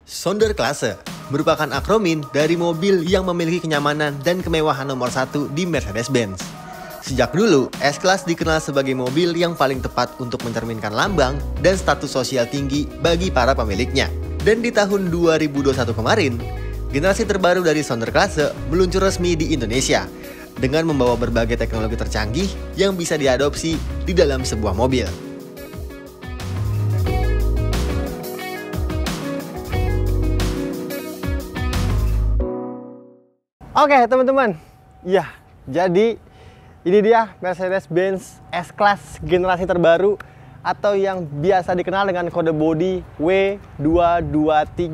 Sonderklasse merupakan akronim dari mobil yang memiliki kenyamanan dan kemewahan nomor satu di Mercedes-Benz. Sejak dulu, S-Class dikenal sebagai mobil yang paling tepat untuk mencerminkan lambang dan status sosial tinggi bagi para pemiliknya. Dan di tahun 2021 kemarin, generasi terbaru dari Sonderklasse meluncur resmi di Indonesia dengan membawa berbagai teknologi tercanggih yang bisa diadopsi di dalam sebuah mobil. Oke teman-teman, ya jadi ini dia Mercedes-Benz S-Class generasi terbaru atau yang biasa dikenal dengan kode bodi W223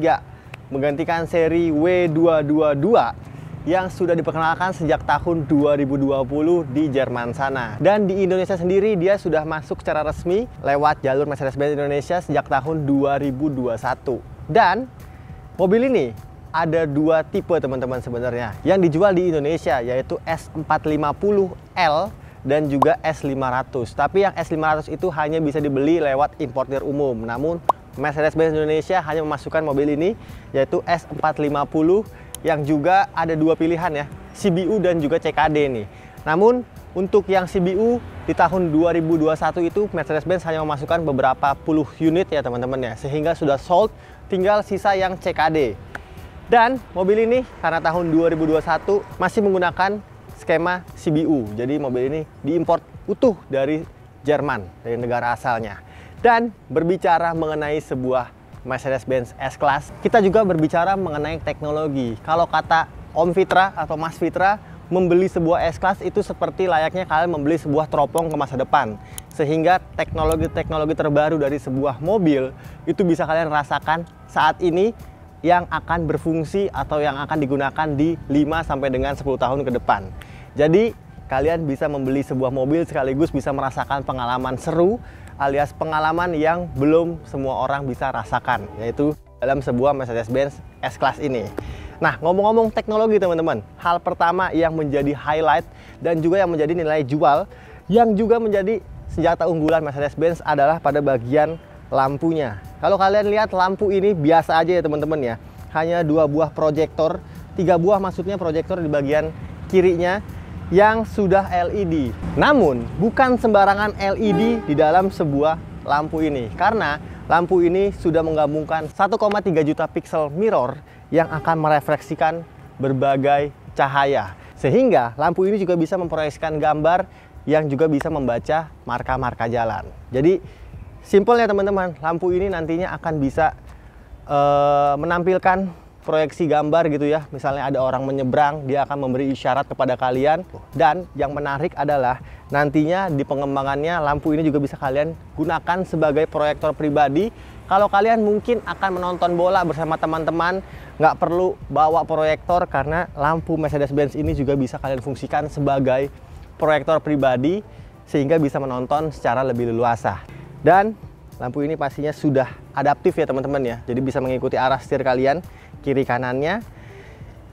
menggantikan seri W222 yang sudah diperkenalkan sejak tahun 2020 di Jerman sana. Dan di Indonesia sendiri dia sudah masuk secara resmi lewat jalur Mercedes-Benz Indonesia sejak tahun 2021. Dan mobil ini ada dua tipe teman-teman sebenarnya yang dijual di Indonesia, yaitu S450L dan juga S500. Tapi yang S500 itu hanya bisa dibeli lewat importir umum. Namun Mercedes-Benz Indonesia hanya memasukkan mobil ini, yaitu S450 yang juga ada dua pilihan ya, CBU dan juga CKD nih. Namun untuk yang CBU di tahun 2021 itu Mercedes-Benz hanya memasukkan beberapa puluh unit ya teman-teman ya, sehingga sudah sold, tinggal sisa yang CKD. Dan mobil ini karena tahun 2021 masih menggunakan skema CBU. Jadi mobil ini diimpor utuh dari Jerman, dari negara asalnya. Dan berbicara mengenai sebuah Mercedes-Benz S-Class, kita juga berbicara mengenai teknologi. Kalau kata Om Fitra atau Mas Fitra, membeli sebuah S-Class itu seperti layaknya kalian membeli sebuah teropong ke masa depan. Sehingga teknologi-teknologi terbaru dari sebuah mobil itu bisa kalian rasakan saat ini yang akan berfungsi atau yang akan digunakan di 5 sampai dengan 10 tahun ke depan. Jadi kalian bisa membeli sebuah mobil sekaligus bisa merasakan pengalaman seru alias pengalaman yang belum semua orang bisa rasakan, yaitu dalam sebuah Mercedes-Benz S-Class ini. Nah, ngomong-ngomong teknologi teman-teman, hal pertama yang menjadi highlight dan juga yang menjadi nilai jual yang juga menjadi senjata unggulan Mercedes-Benz adalah pada bagian lampunya. Kalau kalian lihat lampu ini biasa aja ya teman-teman ya, hanya 2 buah proyektor, 3 buah maksudnya proyektor di bagian kirinya yang sudah LED. Namun bukan sembarangan LED di dalam sebuah lampu ini, karena lampu ini sudah menggabungkan 1,3 juta pixel mirror yang akan merefleksikan berbagai cahaya, sehingga lampu ini juga bisa memproyeksikan gambar yang juga bisa membaca marka-marka jalan. Jadi simpelnya teman-teman, lampu ini nantinya akan bisa menampilkan proyeksi gambar gitu ya. Misalnya ada orang menyeberang, dia akan memberi isyarat kepada kalian. Dan yang menarik adalah nantinya di pengembangannya lampu ini juga bisa kalian gunakan sebagai proyektor pribadi. Kalau kalian mungkin akan menonton bola bersama teman-teman, nggak perlu bawa proyektor karena lampu Mercedes-Benz ini juga bisa kalian fungsikan sebagai proyektor pribadi sehingga bisa menonton secara lebih leluasa. Dan lampu ini pastinya sudah adaptif ya teman-teman ya. Jadi bisa mengikuti arah setir kalian, kiri kanannya.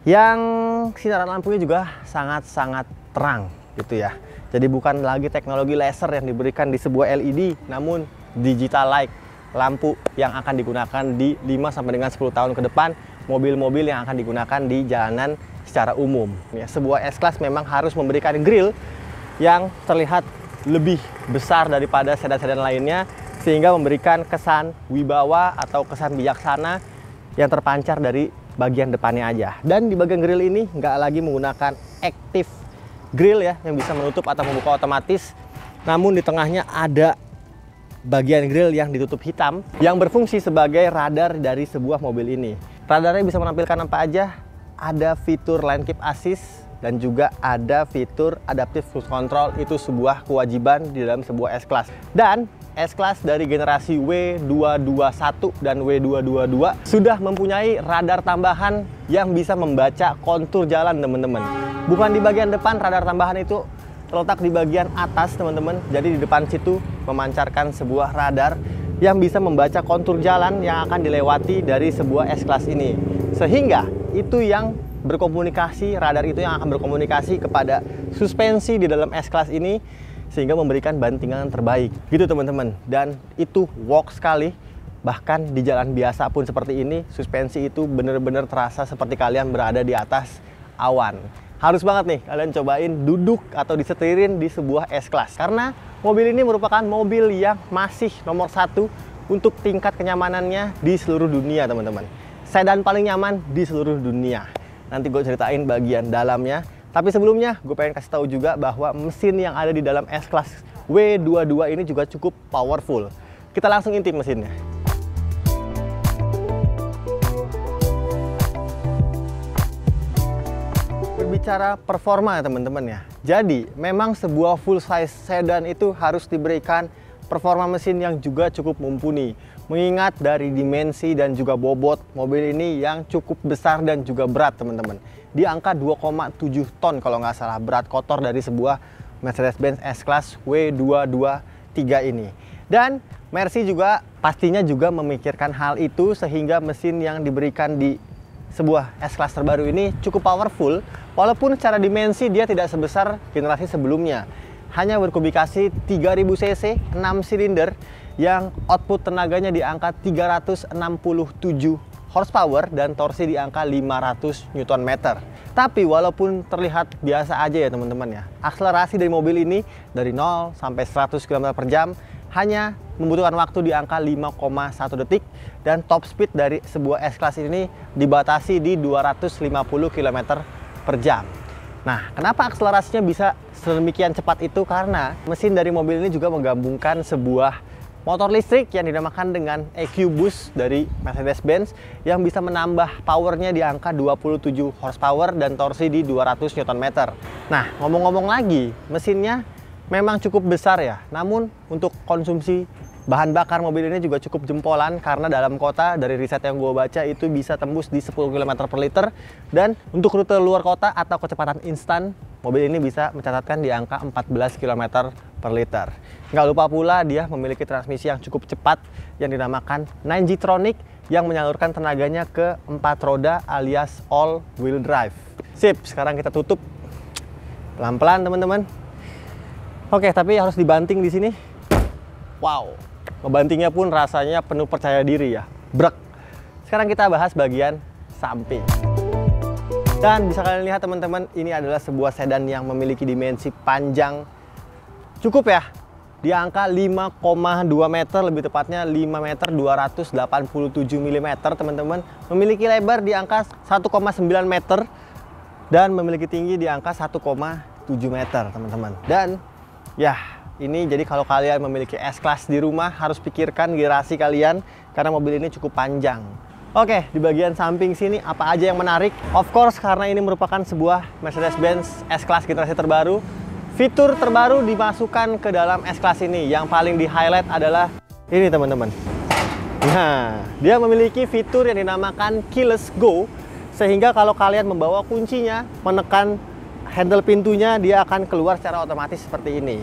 Yang sinaran lampunya juga sangat-sangat terang gitu ya. Jadi bukan lagi teknologi laser yang diberikan di sebuah LED, namun digital light, lampu yang akan digunakan di 5 sampai dengan 10 tahun ke depan, mobil-mobil yang akan digunakan di jalanan secara umum. Ya, sebuah S-Class memang harus memberikan grill yang terlihat lebih besar daripada sedan-sedan lainnya, sehingga memberikan kesan wibawa atau kesan bijaksana yang terpancar dari bagian depannya aja. Dan di bagian grill ini nggak lagi menggunakan active grill ya, yang bisa menutup atau membuka otomatis, namun di tengahnya ada bagian grill yang ditutup hitam yang berfungsi sebagai radar dari sebuah mobil ini. Radarnya bisa menampilkan apa aja, ada fitur lane keep assist, dan juga ada fitur adaptive cruise control. Itu sebuah kewajiban di dalam sebuah S-Class. Dan S-Class dari generasi W221 dan W222 sudah mempunyai radar tambahan yang bisa membaca kontur jalan teman-teman. Bukan di bagian depan, radar tambahan itu terletak di bagian atas teman-teman. Jadi di depan situ memancarkan sebuah radar yang bisa membaca kontur jalan yang akan dilewati dari sebuah S-Class ini. Sehingga itu yang berkomunikasi, radar itu yang akan berkomunikasi kepada suspensi di dalam S-Class ini, sehingga memberikan bantingan terbaik gitu teman-teman. Dan itu work sekali Bahkan di jalan biasa pun seperti ini, suspensi itu bener-bener terasa seperti kalian berada di atas awan. Harus banget nih kalian cobain duduk atau disetirin di sebuah S-Class. Karena mobil ini merupakan mobil yang masih nomor 1 untuk tingkat kenyamanannya di seluruh dunia, teman-teman. Sedan paling nyaman di seluruh dunia. Nanti gue ceritain bagian dalamnya. Tapi sebelumnya gue pengen kasih tahu juga bahwa mesin yang ada di dalam S-Class W22 ini juga cukup powerful. Kita langsung intip mesinnya. Berbicara performa ya teman-teman ya. Jadi memang sebuah full size sedan itu harus diberikan performa mesin yang juga cukup mumpuni. Mengingat dari dimensi dan juga bobot mobil ini yang cukup besar dan juga berat teman-teman. Di angka 2,7 ton kalau nggak salah berat kotor dari sebuah Mercedes-Benz S-Class W223 ini. Dan Mercy juga pastinya juga memikirkan hal itu sehingga mesin yang diberikan di sebuah S-Class terbaru ini cukup powerful. Walaupun secara dimensi dia tidak sebesar generasi sebelumnya. Hanya berkubikasi 3000 cc, 6 silinder yang output tenaganya di angka 367 horsepower dan torsi di angka 500 Nm. Tapi walaupun terlihat biasa aja ya teman-teman ya, akselerasi dari mobil ini dari 0 sampai 100 km per jam hanya membutuhkan waktu di angka 5,1 detik dan top speed dari sebuah S-Class ini dibatasi di 250 km per jam. Nah, kenapa akselerasinya bisa sedemikian cepat itu? Karena mesin dari mobil ini juga menggabungkan sebuah motor listrik yang dinamakan dengan EQ Boost dari Mercedes-Benz yang bisa menambah powernya di angka 27 horsepower dan torsi di 200 Nm. Nah, ngomong-ngomong lagi, mesinnya memang cukup besar ya. Namun untuk konsumsi bahan bakar mobil ini juga cukup jempolan karena dalam kota dari riset yang gue baca itu bisa tembus di 10 km per liter. Dan untuk rute luar kota atau kecepatan instan, mobil ini bisa mencatatkan di angka 14 km per liter. Nggak lupa pula dia memiliki transmisi yang cukup cepat yang dinamakan 9G-Tronic yang menyalurkan tenaganya ke 4 roda alias all wheel drive. Sip, sekarang kita tutup pelan-pelan teman-teman. Oke, tapi harus dibanting di sini. Wow, ngebantingnya pun rasanya penuh percaya diri ya. Brek. Sekarang kita bahas bagian samping. Dan bisa kalian lihat teman-teman, ini adalah sebuah sedan yang memiliki dimensi panjang cukup ya. Di angka 5,2 meter, lebih tepatnya 5 meter 287 mm teman-teman. Memiliki lebar di angka 1,9 meter dan memiliki tinggi di angka 1,7 meter teman-teman. Dan ya, ini jadi kalau kalian memiliki S-Class di rumah harus pikirkan garasi kalian karena mobil ini cukup panjang. Oke, di bagian samping sini apa aja yang menarik? Of course karena ini merupakan sebuah Mercedes-Benz S-Class generasi terbaru. Fitur terbaru dimasukkan ke dalam S-Class ini. Yang paling di-highlight adalah ini teman-teman. Nah, dia memiliki fitur yang dinamakan Keyless Go. Sehingga kalau kalian membawa kuncinya, menekan handle pintunya, dia akan keluar secara otomatis seperti ini.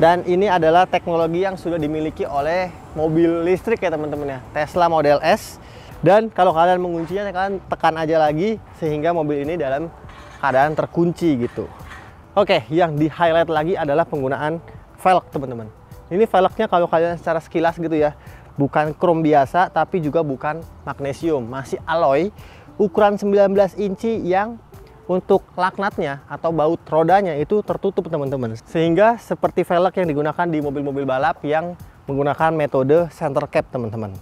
Dan ini adalah teknologi yang sudah dimiliki oleh mobil listrik ya teman-teman ya, Tesla Model S. Dan kalau kalian menguncinya, kalian tekan aja lagi sehingga mobil ini dalam keadaan terkunci gitu. Oke, yang di highlight lagi adalah penggunaan velg teman-teman. Ini velgnya kalau kalian secara sekilas gitu ya, bukan chrome biasa tapi juga bukan magnesium, masih alloy ukuran 19 inci yang untuk laknatnya atau baut rodanya itu tertutup teman-teman. Sehingga seperti velg yang digunakan di mobil-mobil balap yang menggunakan metode center cap teman-teman.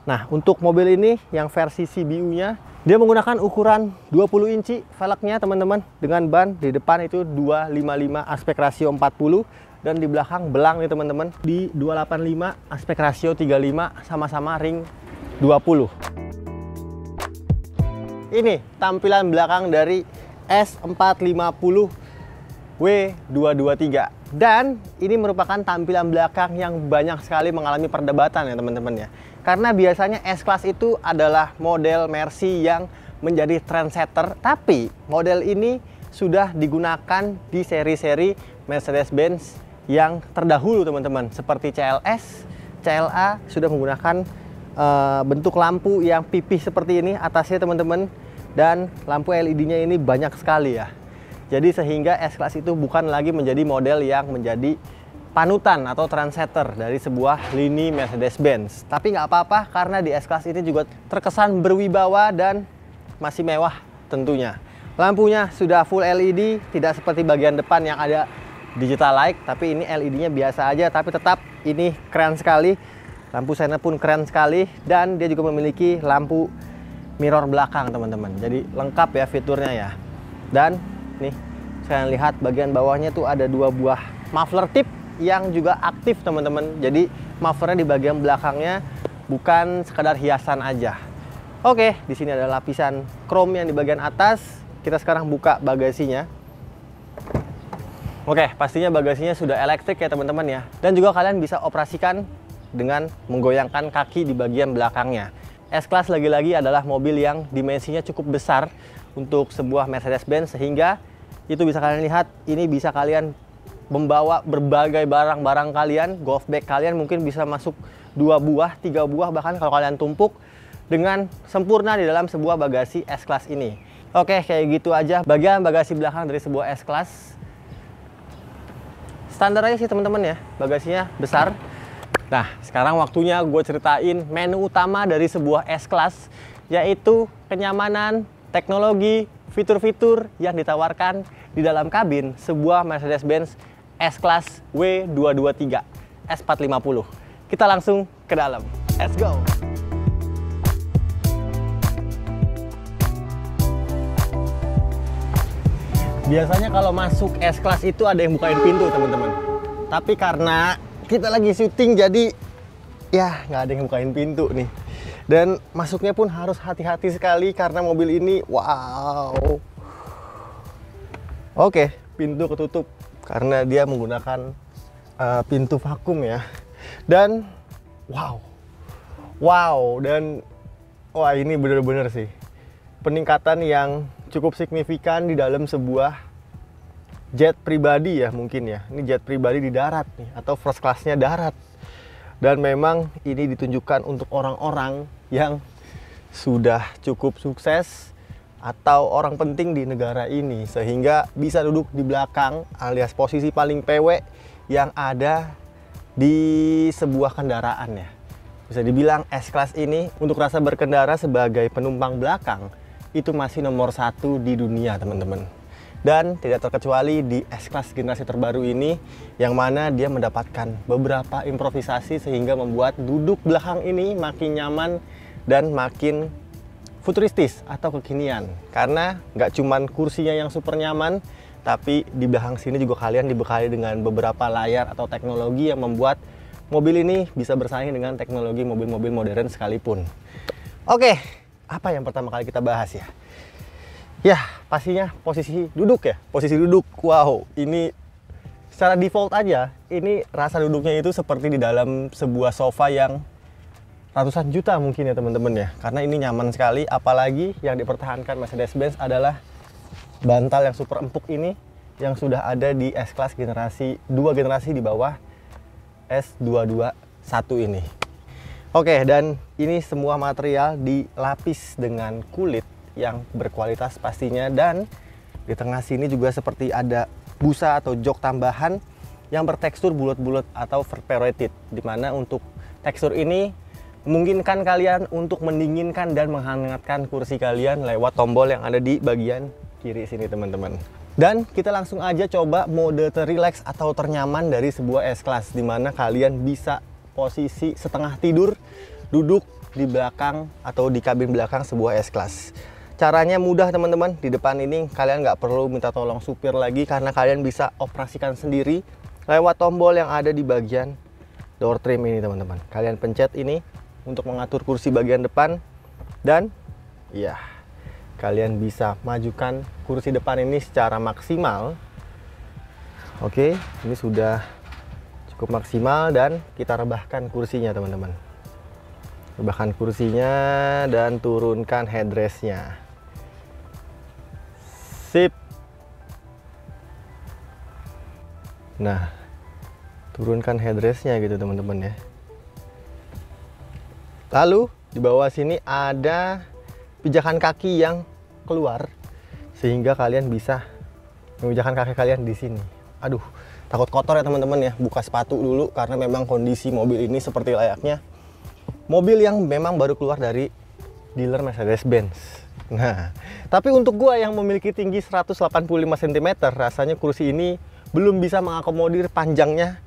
Nah, untuk mobil ini yang versi CBU-nya, dia menggunakan ukuran 20 inci velgnya teman-teman. Dengan ban di depan itu 255 aspek rasio 40 dan di belakang belang nih teman-teman di 285 aspek rasio 35 sama-sama ring 20. Ini tampilan belakang dari S450 W223 dan ini merupakan tampilan belakang yang banyak sekali mengalami perdebatan ya teman-teman ya. Karena biasanya S-Class itu adalah model Mercy yang menjadi trendsetter, tapi model ini sudah digunakan di seri-seri Mercedes-Benz yang terdahulu teman-teman, seperti CLS, CLA sudah menggunakan bentuk lampu yang pipih seperti ini atasnya teman-teman, dan lampu LED-nya ini banyak sekali ya. Jadi sehingga S-Class itu bukan lagi menjadi model yang menjadi panutan atau trendsetter dari sebuah lini Mercedes-Benz. Tapi nggak apa-apa karena di S-Class ini juga terkesan berwibawa dan masih mewah tentunya. Lampunya sudah full LED, tidak seperti bagian depan yang ada digital light, tapi ini LED-nya biasa aja, tapi tetap ini keren sekali. Lampu sena pun keren sekali, dan dia juga memiliki lampu mirror belakang teman-teman. Jadi lengkap ya fiturnya ya. Dan nih, saya lihat bagian bawahnya tuh ada 2 buah muffler tip yang juga aktif teman-teman. Jadi mufflernya di bagian belakangnya bukan sekadar hiasan aja. Oke, di sini ada lapisan chrome yang di bagian atas. Kita sekarang buka bagasinya. Oke, pastinya bagasinya sudah elektrik ya teman-teman ya. Dan juga kalian bisa operasikan dengan menggoyangkan kaki di bagian belakangnya. S-Class lagi-lagi adalah mobil yang dimensinya cukup besar untuk sebuah Mercedes-Benz, sehingga itu bisa kalian lihat, ini bisa kalian membawa berbagai barang-barang kalian. Golf bag kalian mungkin bisa masuk 2 buah, 3 buah, bahkan kalau kalian tumpuk dengan sempurna di dalam sebuah bagasi S-Class ini. Oke, kayak gitu aja bagian bagasi belakang dari sebuah S-Class. Standar aja sih teman-teman ya, bagasinya besar. Nah, sekarang waktunya gue ceritain menu utama dari sebuah S-Class, yaitu kenyamanan, teknologi, fitur-fitur yang ditawarkan di dalam kabin sebuah Mercedes-Benz S-Class W223 S450. Kita langsung ke dalam. Let's go! Biasanya kalau masuk S-Class itu ada yang bukain pintu teman-teman. Tapi karena kita lagi syuting jadi ya nggak ada yang bukain pintu nih. Dan masuknya pun harus hati-hati sekali karena mobil ini wow. Oke, pintu ketutup karena dia menggunakan pintu vakum ya. Dan wow dan wah ini bener-bener sih peningkatan yang cukup signifikan di dalam sebuah jet pribadi ya mungkin ya. Ini jet pribadi di darat nih, atau first class-nya darat. Dan memang ini ditunjukkan untuk orang-orang yang sudah cukup sukses atau orang penting di negara ini, sehingga bisa duduk di belakang alias posisi paling PW yang ada di sebuah kendaraan ya. Bisa dibilang S-Class ini untuk rasa berkendara sebagai penumpang belakang itu masih nomor 1 di dunia teman-teman. Dan tidak terkecuali di S-Class generasi terbaru ini, yang mana dia mendapatkan beberapa improvisasi sehingga membuat duduk belakang ini makin nyaman dan makin futuristis atau kekinian. Karena nggak cuman kursinya yang super nyaman, tapi di belakang sini juga kalian dibekali dengan beberapa layar atau teknologi yang membuat mobil ini bisa bersaing dengan teknologi mobil-mobil modern sekalipun. Oke, apa yang pertama kali kita bahas ya? Ya, pastinya posisi duduk ya. Posisi duduk, wow, ini secara default aja, ini rasa duduknya itu seperti di dalam sebuah sofa yang ratusan juta mungkin ya teman-teman ya. Karena ini nyaman sekali, apalagi yang dipertahankan Mercedes-Benz adalah bantal yang super empuk ini yang sudah ada di S-Class generasi 2 generasi di bawah S221 ini. Oke, dan ini semua material dilapis dengan kulit yang berkualitas pastinya, dan di tengah sini juga seperti ada busa atau jok tambahan yang bertekstur bulat-bulat atau perforated, dimana untuk tekstur ini memungkinkan kalian untuk mendinginkan dan menghangatkan kursi kalian lewat tombol yang ada di bagian kiri sini teman-teman. Dan kita langsung aja coba mode terrelax atau ternyaman dari sebuah S-Class, dimana kalian bisa posisi setengah tidur duduk di belakang atau di kabin belakang sebuah S-Class. Caranya mudah teman-teman. Di depan ini kalian nggak perlu minta tolong supir lagi, karena kalian bisa operasikan sendiri lewat tombol yang ada di bagian door trim ini teman-teman. Kalian pencet ini untuk mengatur kursi bagian depan, dan ya kalian bisa majukan kursi depan ini secara maksimal. Oke, ini sudah cukup maksimal, dan kita rebahkan kursinya teman-teman. Rebahkan kursinya dan turunkan headrestnya. Sip. Nah, turunkan headrestnya gitu teman-teman ya. Lalu di bawah sini ada pijakan kaki yang keluar, sehingga kalian bisa memijakan kaki kalian di sini. Aduh, takut kotor ya teman-teman ya, buka sepatu dulu karena memang kondisi mobil ini seperti layaknya mobil yang memang baru keluar dari dealer Mercedes-Benz. Nah, tapi untuk gua yang memiliki tinggi 185 cm, rasanya kursi ini belum bisa mengakomodir panjangnya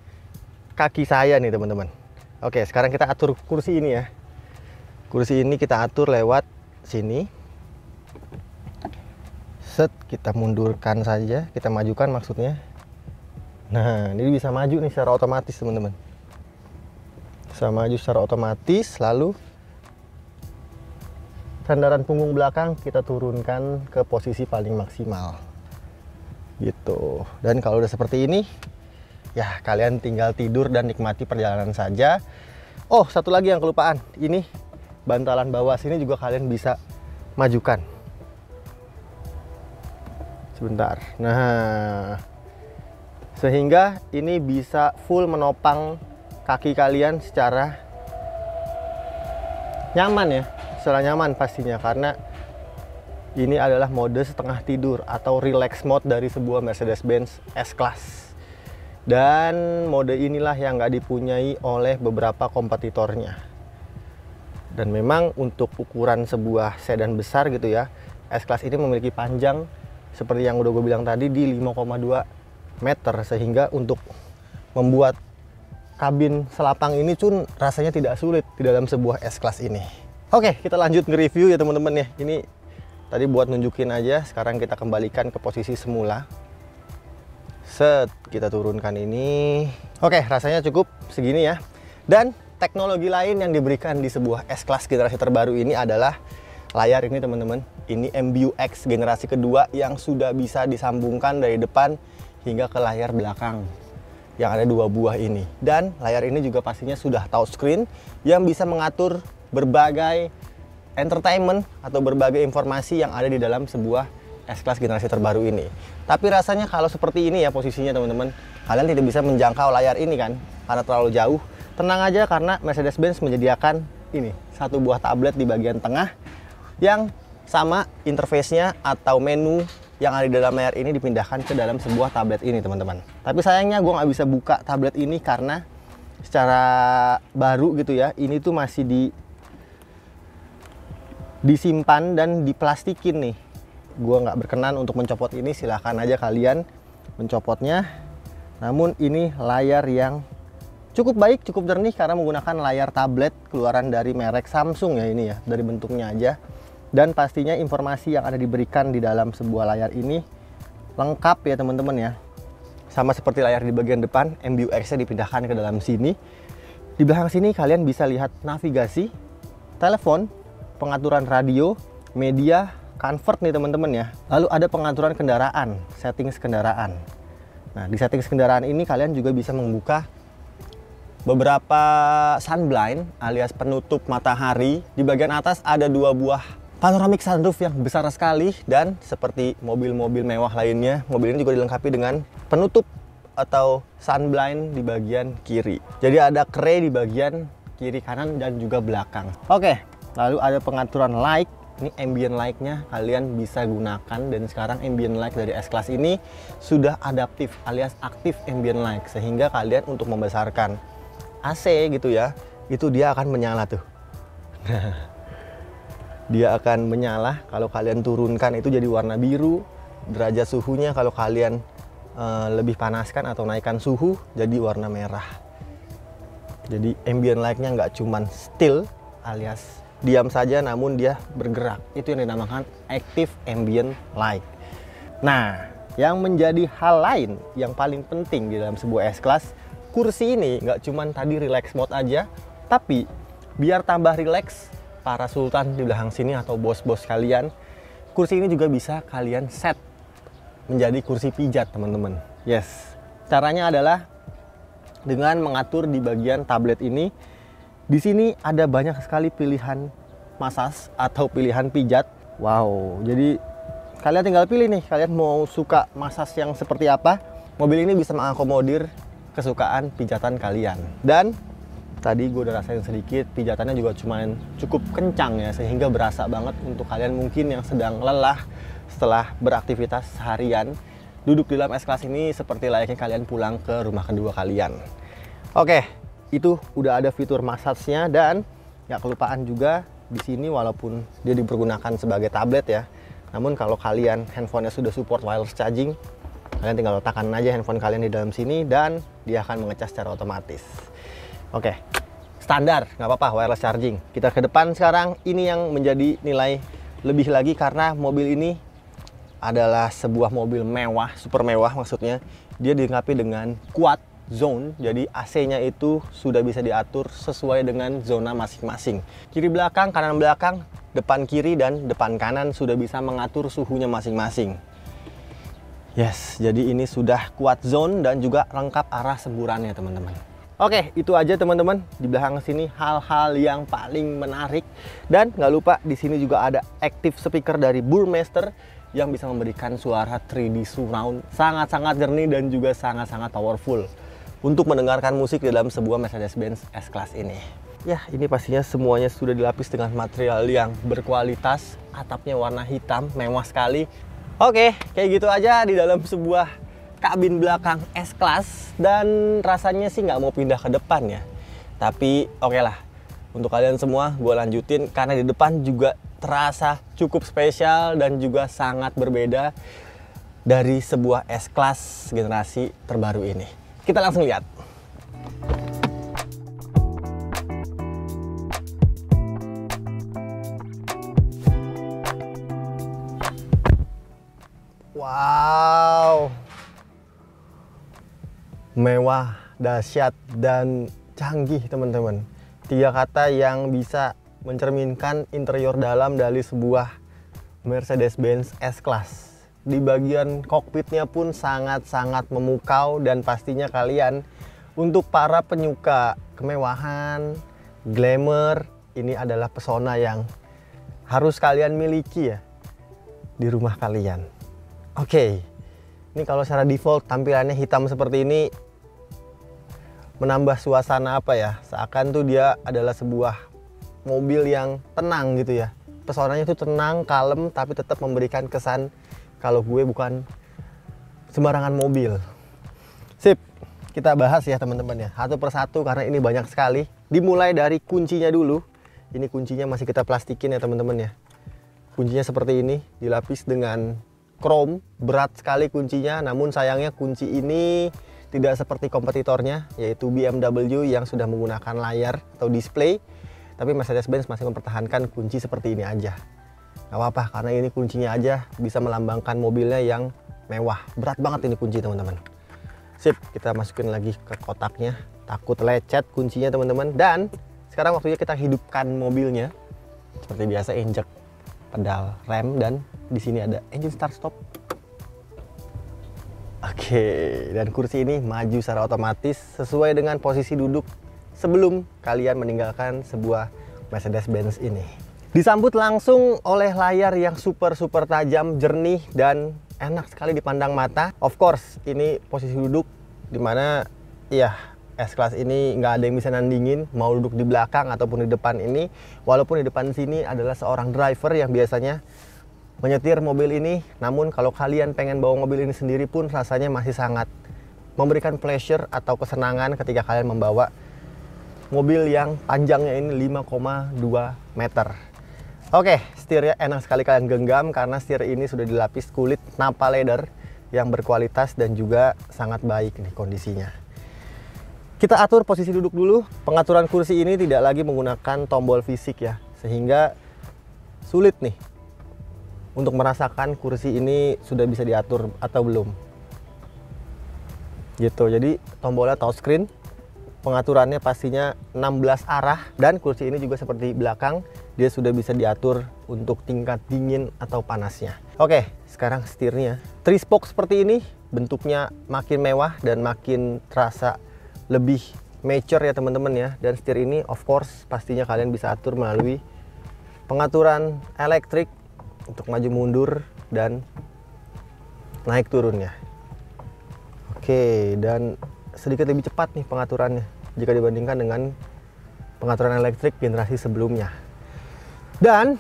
kaki saya nih teman-teman. Oke, sekarang kita atur kursi ini ya. Kursi ini kita atur lewat sini. Set, kita mundurkan saja, kita majukan maksudnya. Nah, ini bisa maju nih secara otomatis teman-teman. Bisa maju secara otomatis, lalu sandaran punggung belakang kita turunkan ke posisi paling maksimal. Gitu. Dan kalau udah seperti ini, ya kalian tinggal tidur dan nikmati perjalanan saja. Oh, satu lagi yang kelupaan. Ini bantalan bawah sini juga kalian bisa majukan. Sebentar. Nah, sehingga ini bisa full menopang kaki kalian secara nyaman ya, secara nyaman pastinya, karena ini adalah mode setengah tidur atau relax mode dari sebuah Mercedes-Benz S-Class. Dan mode inilah yang nggak dipunyai oleh beberapa kompetitornya. Dan memang untuk ukuran sebuah sedan besar gitu ya, S-Class ini memiliki panjang seperti yang udah gue bilang tadi di 5,2 meter, sehingga untuk membuat kabin selapang ini pun rasanya tidak sulit di dalam sebuah S-Class ini. Oke, kita lanjut nge-review ya teman-teman ya. Ini tadi buat nunjukin aja, sekarang kita kembalikan ke posisi semula. Set, kita turunkan ini. Oke, rasanya cukup segini ya. Dan teknologi lain yang diberikan di sebuah S-Class generasi terbaru ini adalah layar ini teman-teman. Ini MBUX generasi kedua yang sudah bisa disambungkan dari depan hingga ke layar belakang yang ada 2 buah ini. Dan layar ini juga pastinya sudah touchscreen yang bisa mengatur berbagai entertainment atau berbagai informasi yang ada di dalam sebuah S-Class generasi terbaru ini. Tapi rasanya kalau seperti ini ya posisinya teman-teman, kalian tidak bisa menjangkau layar ini kan karena terlalu jauh. Tenang aja, karena Mercedes-Benz menyediakan ini satu buah tablet di bagian tengah yang sama interface-nya atau menu yang ada di dalam layar ini dipindahkan ke dalam sebuah tablet ini teman-teman. Tapi sayangnya gue nggak bisa buka tablet ini karena secara baru gitu ya, ini tuh masih disimpan dan diplastikin nih. Gue nggak berkenan untuk mencopot ini, silahkan aja kalian mencopotnya. Namun ini layar yang cukup baik, cukup jernih karena menggunakan layar tablet keluaran dari merek Samsung ya ini ya, dari bentuknya aja. Dan pastinya informasi yang ada diberikan di dalam sebuah layar ini lengkap ya teman-teman ya. Sama seperti layar di bagian depan, MBUX-nya dipindahkan ke dalam sini. Di belakang sini kalian bisa lihat navigasi, telepon, pengaturan radio, media, convert nih teman-teman ya. Lalu ada pengaturan kendaraan, settings kendaraan. Nah, di settings kendaraan ini kalian juga bisa membuka beberapa sunblind alias penutup matahari. Di bagian atas ada 2 buah panoramic sunroof yang besar sekali, dan seperti mobil-mobil mewah lainnya, mobil ini juga dilengkapi dengan penutup atau sunblind di bagian kiri. Jadi ada kre di bagian kiri, kanan, dan juga belakang. Oke, lalu ada pengaturan light. Ini ambient light-nya kalian bisa gunakan, dan sekarang ambient light dari S-Class ini sudah adaptif alias aktif ambient light, sehingga kalian untuk membesarkan AC gitu ya, itu dia akan menyala tuh. Dia akan menyala kalau kalian turunkan itu jadi warna biru. Derajat suhunya kalau kalian lebih panaskan atau naikkan suhu jadi warna merah. Jadi ambient light-nya nggak cuman still alias diam saja, namun dia bergerak. Itu yang dinamakan active ambient light. Nah, yang menjadi hal lain yang paling penting di dalam sebuah S-Class, kursi ini nggak cuman tadi relax mode aja, tapi biar tambah relax para sultan di belakang sini atau bos-bos kalian, kursi ini juga bisa kalian set menjadi kursi pijat teman-teman. Yes, caranya adalah dengan mengatur di bagian tablet ini. Di sini ada banyak sekali pilihan massage atau pilihan pijat. Wow, jadi kalian tinggal pilih nih, kalian mau suka massage yang seperti apa. Mobil ini bisa mengakomodir kesukaan pijatan kalian. Dan tadi gue udah rasain sedikit, pijatannya juga cukup kencang ya, sehingga berasa banget untuk kalian mungkin yang sedang lelah setelah beraktivitas seharian duduk di dalam S-Class ini seperti layaknya kalian pulang ke rumah kedua kalian. Oke, itu udah ada fitur massage-nya, dan nggak kelupaan juga di sini walaupun dia dipergunakan sebagai tablet ya. Namun kalau kalian handphonenya sudah support wireless charging, kalian tinggal letakkan aja handphone kalian di dalam sini dan dia akan mengecas secara otomatis. Oke, standar, nggak apa-apa wireless charging. Kita ke depan sekarang. Ini yang menjadi nilai lebih lagi karena mobil ini adalah sebuah mobil mewah, super mewah maksudnya. Dia dilengkapi dengan quad zone, jadi AC-nya itu sudah bisa diatur sesuai dengan zona masing-masing. Kiri belakang, kanan belakang, depan kiri dan depan kanan sudah bisa mengatur suhunya masing-masing. Yes, jadi ini sudah quad zone dan juga lengkap arah semburannya teman-teman. Oke, itu aja teman-teman. Di belakang sini hal-hal yang paling menarik. Dan nggak lupa di sini juga ada active speaker dari Burmester yang bisa memberikan suara 3D surround sangat-sangat jernih dan juga sangat-sangat powerful untuk mendengarkan musik dalam sebuah Mercedes-Benz S-Class ini. Ya, ini pastinya semuanya sudah dilapis dengan material yang berkualitas. Atapnya warna hitam, mewah sekali. Oke, kayak gitu aja di dalam sebuah kabin belakang S-Class. Dan rasanya sih nggak mau pindah ke depan ya. Tapi oke lah, untuk kalian semua gue lanjutin karena di depan juga terasa cukup spesial dan juga sangat berbeda dari sebuah S-Class generasi terbaru ini. Kita langsung lihat. Wow, mewah, dahsyat, dan canggih teman-teman. 3 kata yang bisa mencerminkan interior dalam dari sebuah Mercedes-Benz S-Class. Di bagian kokpitnya pun sangat-sangat memukau, dan pastinya kalian untuk para penyuka kemewahan, glamour, ini adalah pesona yang harus kalian miliki ya di rumah kalian. Oke, ini kalau secara default tampilannya hitam seperti ini menambah suasana apa ya, seakan tuh dia adalah sebuah mobil yang tenang gitu ya. Pesonanya tuh tenang, kalem, tapi tetap memberikan kesan kalau gue bukan sembarangan mobil. Sip, kita bahas ya teman-teman ya, satu persatu karena ini banyak sekali. Dimulai dari kuncinya dulu. Ini kuncinya masih kita plastikin ya teman-teman ya. Kuncinya seperti ini, dilapis dengan chrome, berat sekali kuncinya. Namun sayangnya kunci ini tidak seperti kompetitornya, yaitu BMW yang sudah menggunakan layar atau display. Tapi Mercedes-Benz masih mempertahankan kunci seperti ini aja. Gak apa-apa, karena ini kuncinya aja bisa melambangkan mobilnya yang mewah. Berat banget ini kunci teman-teman. Sip, kita masukin lagi ke kotaknya. Takut lecet kuncinya teman-teman. Dan sekarang waktunya kita hidupkan mobilnya. Seperti biasa, injek pedal rem, dan di sini ada engine start stop. Oke, dan kursi ini maju secara otomatis sesuai dengan posisi duduk sebelum kalian meninggalkan sebuah Mercedes-Benz ini. Disambut langsung oleh layar yang super tajam, jernih, dan enak sekali dipandang mata. Of course, ini posisi duduk dimana ya S-Class ini nggak ada yang bisa nandingin, mau duduk di belakang ataupun di depan ini. Walaupun di depan sini adalah seorang driver yang biasanya menyetir mobil ini, namun kalau kalian pengen bawa mobil ini sendiri pun rasanya masih sangat memberikan pleasure atau kesenangan ketika kalian membawa mobil yang panjangnya ini 5,2 meter. Oke, setirnya enak sekali kalian genggam karena setir ini sudah dilapis kulit Nappa leather yang berkualitas dan juga sangat baik nih kondisinya. Kita atur posisi duduk dulu. Pengaturan kursi ini tidak lagi menggunakan tombol fisik ya, sehingga sulit nih untuk merasakan kursi ini sudah bisa diatur atau belum. Gitu, jadi tombolnya touchscreen. Pengaturannya pastinya 16 arah, dan kursi ini juga seperti belakang, dia sudah bisa diatur untuk tingkat dingin atau panasnya. Oke, sekarang setirnya 3-spoke seperti ini, bentuknya makin mewah dan makin terasa lebih mature ya teman-teman ya. Dan setir ini of course pastinya kalian bisa atur melalui pengaturan elektrik untuk maju mundur dan naik turunnya. Oke, dan sedikit lebih cepat nih pengaturannya jika dibandingkan dengan pengaturan elektrik generasi sebelumnya. Dan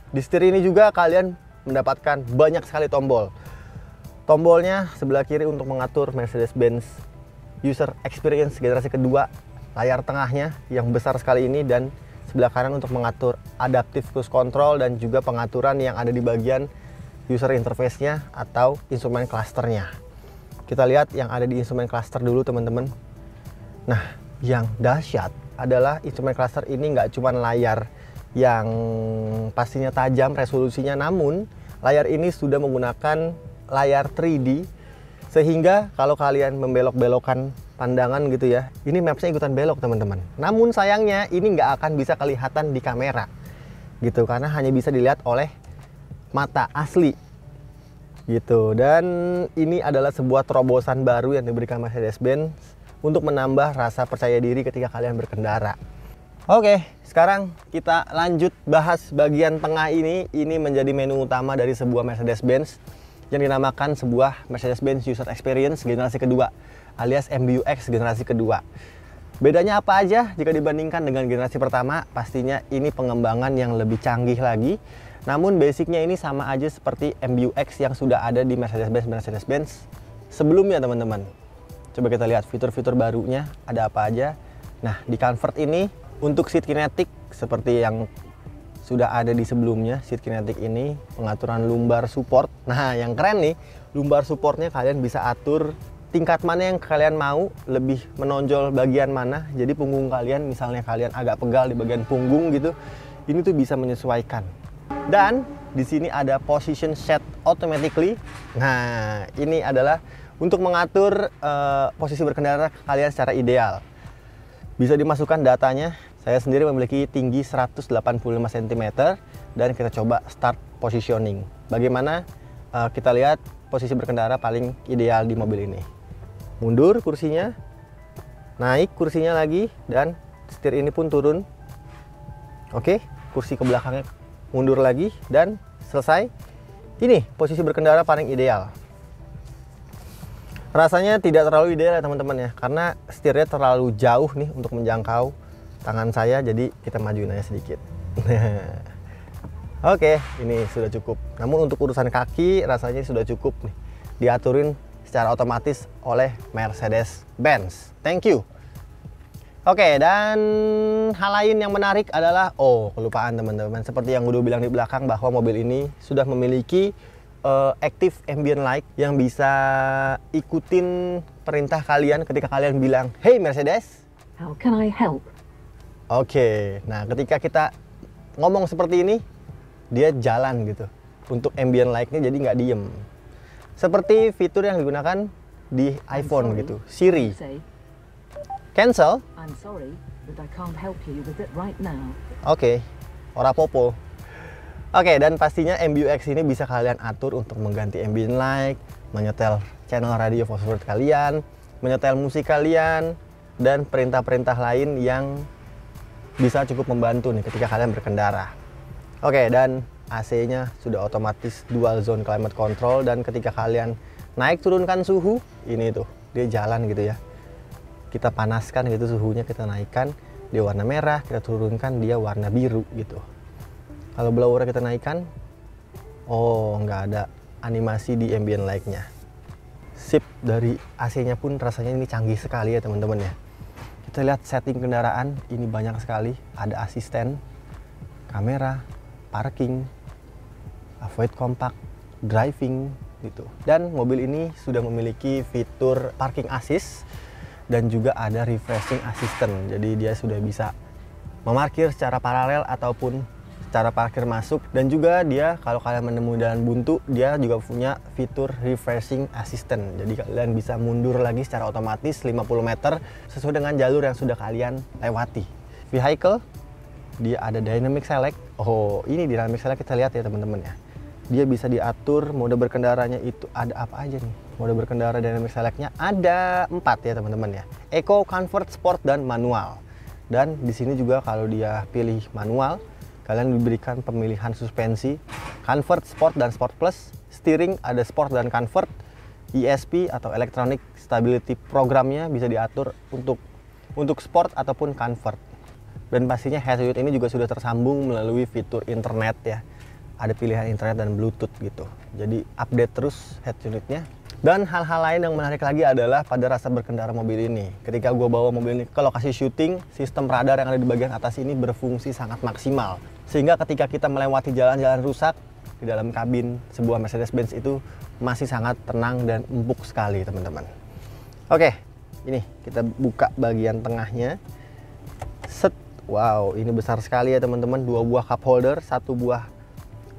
di setir ini juga kalian mendapatkan banyak sekali tombol. Tombolnya sebelah kiri untuk mengatur Mercedes-Benz User Experience generasi kedua, layar tengahnya yang besar sekali ini, dan sebelah kanan untuk mengatur Adaptive Cruise Control dan juga pengaturan yang ada di bagian user interface-nya atau instrumen clusternya. Kita lihat yang ada di instrumen cluster dulu teman-teman. Nah, yang dahsyat adalah instrumen cluster ini nggak cuma layar yang pastinya tajam resolusinya, namun layar ini sudah menggunakan layar 3D, sehingga kalau kalian membelok-belokkan pandangan gitu ya, ini mapsnya ikutan belok teman-teman. Namun sayangnya ini nggak akan bisa kelihatan di kamera gitu, karena hanya bisa dilihat oleh mata asli gitu. Dan ini adalah sebuah terobosan baru yang diberikan Mercedes-Benz untuk menambah rasa percaya diri ketika kalian berkendara. Oke, sekarang kita lanjut bahas bagian tengah ini. Ini menjadi menu utama dari sebuah Mercedes-Benz yang dinamakan sebuah Mercedes-Benz User Experience generasi kedua alias MBUX generasi kedua. Bedanya apa aja jika dibandingkan dengan generasi pertama? Pastinya ini pengembangan yang lebih canggih lagi. Namun basicnya ini sama aja seperti MBUX yang sudah ada di Mercedes-Benz sebelumnya teman-teman. Coba kita lihat fitur-fitur barunya ada apa aja. Nah, di Comfort ini untuk seat kinetic seperti yang sudah ada di sebelumnya, seat kinetic ini pengaturan lumbar support. Nah, yang keren nih, lumbar supportnya kalian bisa atur tingkat mana yang kalian mau, lebih menonjol bagian mana. Jadi punggung kalian, misalnya kalian agak pegal di bagian punggung gitu, ini tuh bisa menyesuaikan. Dan di sini ada position set automatically. Nah, ini adalah untuk mengatur posisi berkendara kalian secara ideal. Bisa dimasukkan datanya. Saya sendiri memiliki tinggi 185 cm dan kita coba start positioning. Bagaimana kita lihat posisi berkendara paling ideal di mobil ini. Mundur kursinya, naik kursinya lagi, dan setir ini pun turun. Oke, kursi ke belakangnya mundur lagi, dan selesai. Ini posisi berkendara paling ideal. Rasanya tidak terlalu ideal ya teman-teman ya, karena setirnya terlalu jauh nih untuk menjangkau tangan saya, jadi kita majuin aja sedikit. Oke, ini sudah cukup. Namun untuk urusan kaki rasanya sudah cukup nih, diaturin secara otomatis oleh Mercedes-Benz. Thank you. Oke, dan hal lain yang menarik adalah, kelupaan teman-teman, seperti yang udah bilang di belakang bahwa mobil ini sudah memiliki active ambient light yang bisa ikutin perintah kalian ketika kalian bilang, "Hey Mercedes, how can I help?" Oke, nah ketika kita ngomong seperti ini, dia jalan gitu untuk ambient light-nya, jadi nggak diem. Seperti fitur yang digunakan di iPhone gitu, Siri. Cancel. I'm sorry, but I can't help you with it right now. Oke, ora popo. Oke, dan pastinya MBUX ini bisa kalian atur untuk mengganti ambient light, menyetel channel radio favorit kalian, menyetel musik kalian, dan perintah-perintah lain yang bisa cukup membantu nih ketika kalian berkendara. Oke, dan AC-nya sudah otomatis dual zone climate control, dan ketika kalian naik turunkan suhu, ini tuh dia jalan gitu ya. Kita panaskan gitu suhunya, kita naikkan dia warna merah, kita turunkan dia warna biru gitu. Kalau blowernya kita naikkan, nggak ada animasi di ambient light-nya. Sip, dari AC-nya pun rasanya ini canggih sekali ya teman-teman ya. Kita lihat setting kendaraan, ini banyak sekali. Ada asisten, kamera, parking, avoid compact, driving gitu. Dan mobil ini sudah memiliki fitur parking assist dan juga ada refreshing assistant. Jadi dia sudah bisa memarkir secara paralel ataupun secara parkir masuk, dan juga dia kalau kalian menemui jalan buntu, dia juga punya fitur refreshing assistant. Jadi kalian bisa mundur lagi secara otomatis 50 meter sesuai dengan jalur yang sudah kalian lewati. Vehicle, dia ada dynamic select. Ini dynamic select kita lihat ya teman-teman ya. Dia bisa diatur mode berkendaranya itu ada apa aja nih. Mode berkendara dynamic select-nya ada 4 ya teman-teman ya. Eco, Comfort, Sport, dan Manual. Dan di sini juga kalau dia pilih manual, kalian diberikan pemilihan suspensi Comfort, Sport, dan Sport Plus. Steering ada Sport dan Comfort. ESP atau Electronic Stability Programnya bisa diatur untuk Sport ataupun Comfort. Dan pastinya head unit ini juga sudah tersambung melalui fitur internet ya. ada pilihan internet dan Bluetooth gitu. Jadi update terus head unitnya. Dan hal-hal lain yang menarik lagi adalah pada rasa berkendara mobil ini. Ketika gue bawa mobil ini ke lokasi syuting, sistem radar yang ada di bagian atas ini berfungsi sangat maksimal. Sehingga ketika kita melewati jalan-jalan rusak, di dalam kabin sebuah Mercedes-Benz itu masih sangat tenang dan empuk sekali teman-teman. Oke, ini kita buka bagian tengahnya. Set, wow, ini besar sekali ya teman-teman. 2 buah cup holder, 1 buah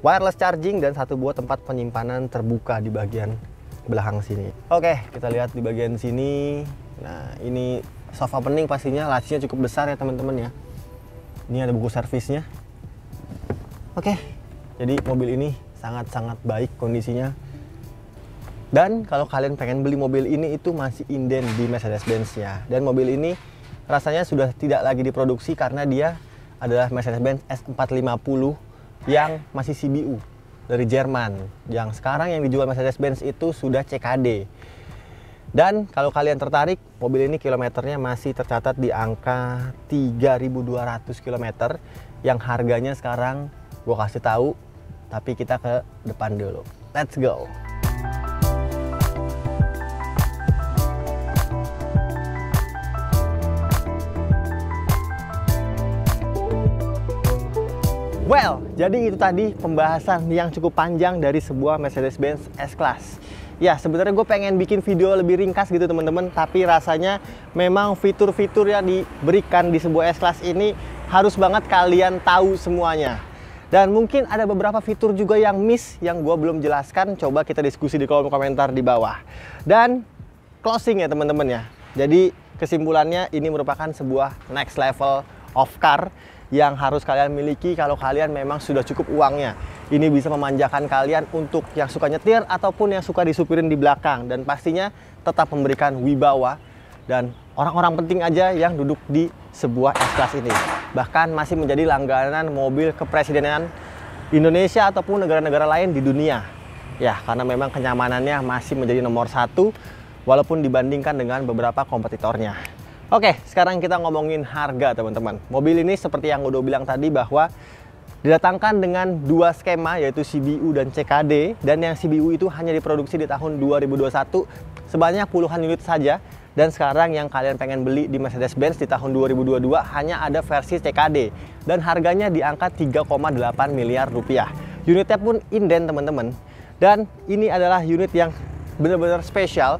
wireless charging, dan 1 buah tempat penyimpanan terbuka di bagian belakang sini. Oke, kita lihat di bagian sini. Nah, ini sofa bening pastinya, lacinya cukup besar ya teman-teman ya. Ini ada buku servisnya. Oke, jadi mobil ini sangat-sangat baik kondisinya. Dan kalau kalian pengen beli mobil ini itu masih inden di Mercedes-Benz-nya. Dan mobil ini rasanya sudah tidak lagi diproduksi karena dia adalah Mercedes-Benz S450 yang masih CBU dari Jerman. Yang sekarang yang dijual Mercedes-Benz itu sudah CKD. Dan kalau kalian tertarik, mobil ini kilometernya masih tercatat di angka 3.200 km yang harganya sekarang gue kasih tahu, tapi kita ke depan dulu. Let's go. Well, jadi itu tadi pembahasan yang cukup panjang dari sebuah Mercedes-Benz S-Class. Ya, sebenarnya gue pengen bikin video lebih ringkas gitu teman-teman, tapi rasanya memang fitur-fitur yang diberikan di sebuah S-Class ini harus banget kalian tahu semuanya. Dan mungkin ada beberapa fitur juga yang miss yang gue belum jelaskan, coba kita diskusi di kolom komentar di bawah. Dan closing ya teman-teman ya. Jadi kesimpulannya ini merupakan sebuah next level of car yang harus kalian miliki kalau kalian memang sudah cukup uangnya. Ini bisa memanjakan kalian untuk yang suka nyetir ataupun yang suka disupirin di belakang. Dan pastinya tetap memberikan wibawa dan orang-orang penting aja yang duduk di sebuah S-Class ini. Bahkan masih menjadi langganan mobil kepresidenan Indonesia ataupun negara-negara lain di dunia. Ya, karena memang kenyamanannya masih menjadi nomor 1 walaupun dibandingkan dengan beberapa kompetitornya. Oke, sekarang kita ngomongin harga teman-teman. Mobil ini seperti yang udah bilang tadi bahwa didatangkan dengan 2 skema yaitu CBU dan CKD. Dan yang CBU itu hanya diproduksi di tahun 2021 sebanyak puluhan unit saja. Dan sekarang yang kalian pengen beli di Mercedes-Benz di tahun 2022 hanya ada versi CKD. Dan harganya di angka 3,8 miliar rupiah. Unitnya pun inden teman-teman. Dan ini adalah unit yang benar-benar spesial.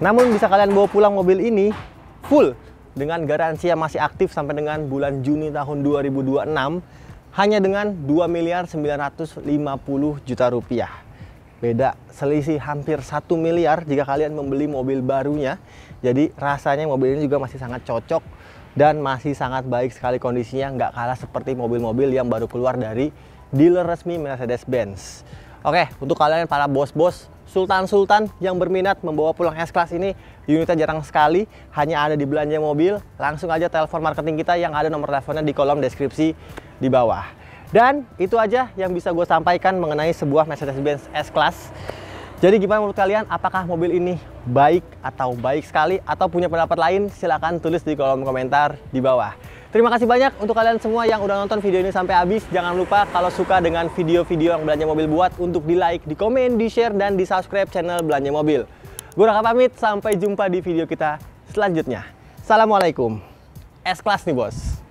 Namun bisa kalian bawa pulang mobil ini full dengan garansi yang masih aktif sampai dengan bulan Juni tahun 2026 hanya dengan 2.950.000.000 rupiah. Beda selisih hampir 1 miliar jika kalian membeli mobil barunya. Jadi rasanya mobil ini juga masih sangat cocok dan masih sangat baik sekali kondisinya, nggak kalah seperti mobil-mobil yang baru keluar dari dealer resmi Mercedes-Benz. Oke, untuk kalian para bos-bos, sultan-sultan yang berminat membawa pulang S-Class ini, unitnya jarang sekali, hanya ada di Belanja Mobil. Langsung aja telepon marketing kita yang ada nomor teleponnya di kolom deskripsi di bawah. Dan itu aja yang bisa gue sampaikan mengenai sebuah Mercedes-Benz S-Class. Jadi gimana menurut kalian? Apakah mobil ini baik atau baik sekali? Atau punya pendapat lain? Silahkan tulis di kolom komentar di bawah. Terima kasih banyak untuk kalian semua yang udah nonton video ini sampai habis. Jangan lupa kalau suka dengan video-video yang Belanja Mobil buat untuk di like, di komen, di share, dan di subscribe channel Belanja Mobil. Gue Raka pamit, sampai jumpa di video kita selanjutnya. Assalamualaikum. S-Class nih bos.